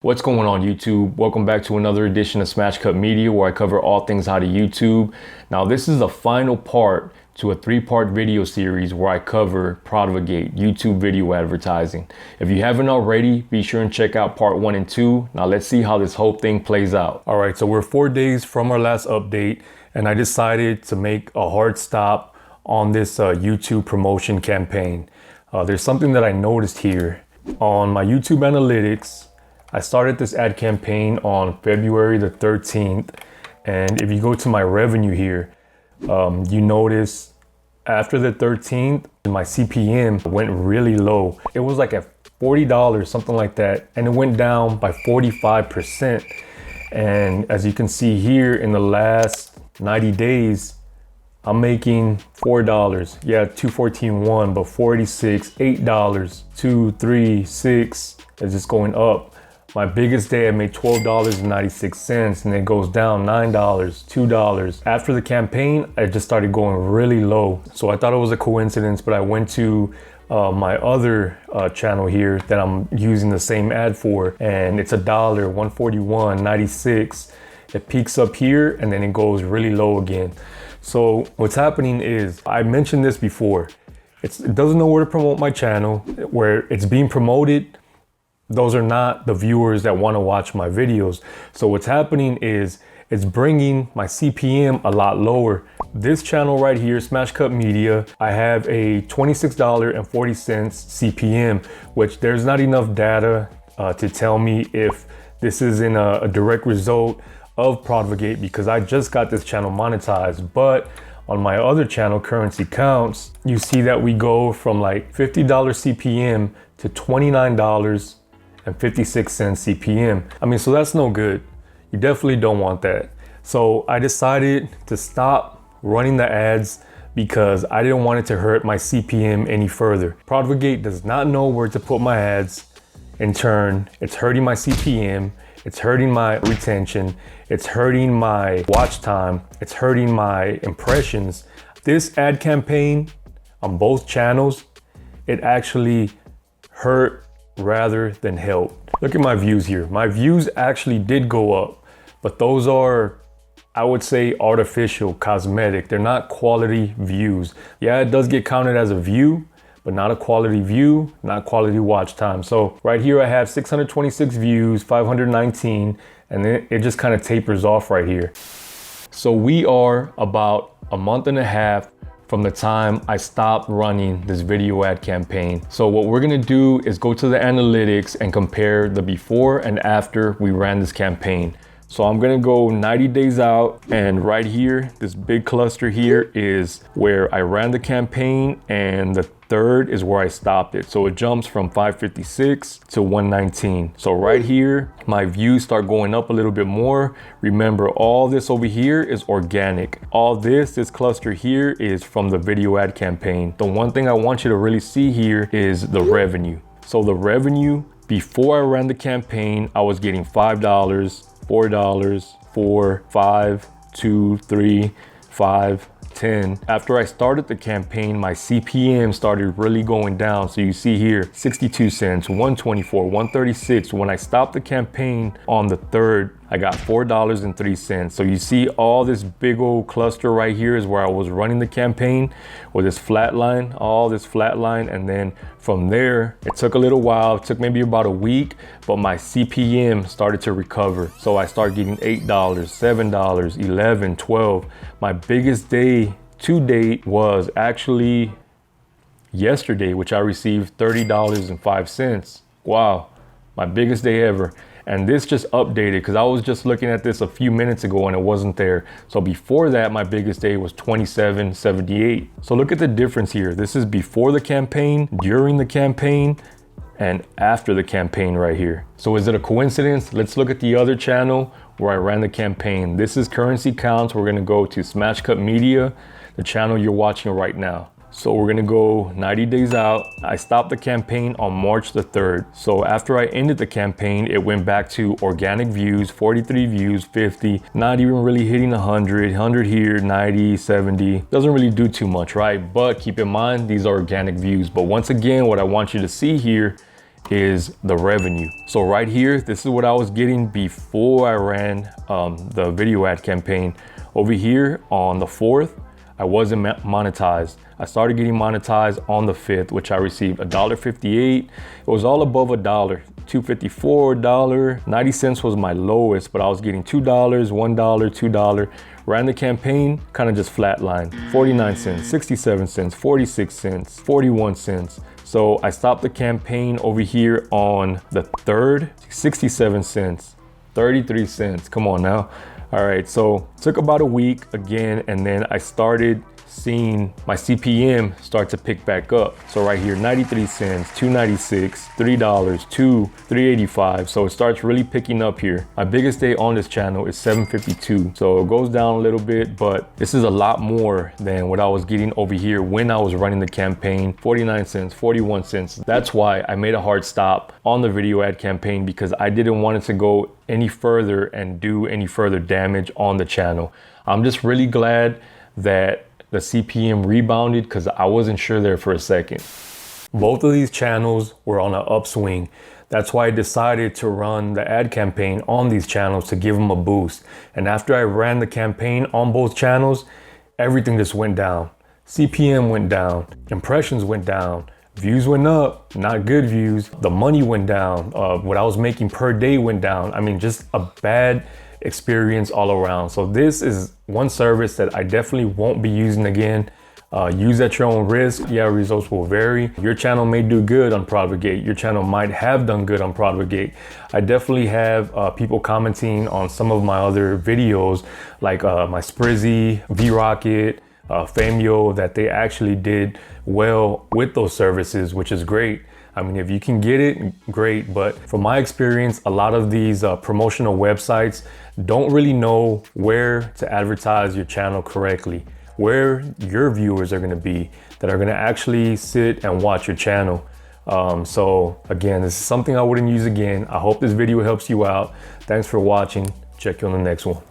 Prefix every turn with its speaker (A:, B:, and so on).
A: What's going on YouTube? Welcome back to another edition of Smash Cut Media, where I cover all things how to YouTube. Now this is the final part to a 3-part video series where I cover Prodvigate, YouTube video advertising. If you haven't already, be sure and check out part 1 and 2. Now let's see how this whole thing plays out. All right, so we're 4 days from our last update, and I decided to make a hard stop on this YouTube promotion campaign. There's something that I noticed here on my YouTube analytics. I started this ad campaign on February the 13th. And if you go to my revenue here, you notice after the 13th, my CPM went really low. It was like at $40, something like that. And it went down by 45%. And as you can see here, in the last 90 days, I'm making $4. Yeah, $214.1, but $46, $8, $2, $3, $6. It's just going up. My biggest day I made $12.96, and it goes down $9, $2. After the campaign, I just started going really low. So I thought it was a coincidence, but I went to my other channel here that I'm using the same ad for, and it's $1, $141.96. It peaks up here and then it goes really low again. So what's happening is, I mentioned this before, it doesn't know where to promote my channel. Where it's being promoted, those are not the viewers that want to watch my videos. So what's happening is it's bringing my CPM a lot lower. This channel right here, Smash Cut Media, I have a $26.40 CPM, which there's not enough data to tell me if this is in a direct result of Prodvigate, because I just got this channel monetized. But on my other channel, Currency Counts, you see that we go from like $50 CPM to $29.56 CPM. I mean, so that's no good. You definitely don't want that. So I decided to stop running the ads because I didn't want it to hurt my CPM any further. Prodvigate does not know where to put my ads. In turn, it's hurting my CPM. It's hurting my retention. It's hurting my watch time. It's hurting my impressions. This ad campaign on both channels, it actually hurt rather than help. Look at my views here. My views actually did go up, but those are, I would say, artificial, cosmetic. They're not quality views. Yeah, it does get counted as a view, but not a quality view, not quality watch time. So right here I have 626 views, 519, and then it just kind of tapers off right here. So we are about a month and a half from the time I stopped running this video ad campaign. So what we're gonna do is go to the analytics and compare the before and after we ran this campaign. So I'm gonna go 90 days out, and right here, this big cluster here is where I ran the campaign, and the third is where I stopped it. So it jumps from 556 to 119. So right here, my views start going up a little bit more. Remember, all this over here is organic. All this cluster here is from the video ad campaign. The one thing I want you to really see here is the revenue. So the revenue, before I ran the campaign, I was getting $5, $4, $4, $5, $2, $3, $5, $10. After I started the campaign, my CPM started really going down. So you see here, 62 cents, 124, 136. When I stopped the campaign on the 3rd, I got $4.03. So you see all this big old cluster right here is where I was running the campaign, with this flat line, all this flat line. And then from there, it took a little while. It took maybe about a week, but my CPM started to recover. So I started getting $8, $7, $11, $12. My biggest day to date was actually yesterday, which I received $30.05. Wow, my biggest day ever. And this just updated because I was just looking at this a few minutes ago and it wasn't there. So before that, my biggest day was $27.78. So look at the difference here. This is before the campaign, during the campaign, and after the campaign right here. So is it a coincidence? Let's look at the other channel where I ran the campaign. This is Currency Counts. We're gonna go to Smash Cut Media, the channel you're watching right now. So we're gonna go 90 days out. I stopped the campaign on March the 3rd. So after I ended the campaign, it went back to organic views, 43 views, 50, not even really hitting 100 here, 90, 70. Doesn't really do too much, right? But keep in mind, these are organic views. But once again, what I want you to see here is the revenue. So right here, this is what I was getting before I ran the video ad campaign. Over here on the 4th, I wasn't monetized. I started getting monetized on the 5th, which I received $1.58. It was all above $1, $2.54, $1.90 was my lowest, but I was getting $2, $1, $2. Ran the campaign, kind of just flatlined. 49 cents, 67 cents, 46 cents, 41 cents. So I stopped the campaign over here on the 3rd, 67 cents, 33 cents. Come on now. All right, so took about a week again, and then I started seeing my CPM start to pick back up. So right here, 93 cents, 2.96, $3, 2, 3.85. So it starts really picking up here. My biggest day on this channel is 7.52. So it goes down a little bit, but this is a lot more than what I was getting over here when I was running the campaign. 49 cents, 41 cents. That's why I made a hard stop on the video ad campaign, because I didn't want it to go any further and do any further damage on the channel. I'm just really glad that the CPM rebounded, because I wasn't sure there for a second. Both of these channels were on an upswing. That's why I decided to run the ad campaign on these channels to give them a boost. And after I ran the campaign on both channels, everything just went down. CPM went down, impressions went down, views went up, not good views. The money went down. What I was making per day went down. I mean, just a bad experience all around. So this is one service that I definitely won't be using again. Use at your own risk. Yeah, results will vary. Your channel may do good on Prodvigate. Your channel might have done good on Prodvigate. I definitely have people commenting on some of my other videos, like my Sprizzy, V-Rocket, Famio, that they actually did well with those services, which is great. I mean, if you can get it, great. But from my experience, a lot of these promotional websites don't really know where to advertise your channel correctly, where your viewers are going to be that are going to actually sit and watch your channel. So again, this is something I wouldn't use again. I hope this video helps you out. Thanks for watching. Check you on the next one.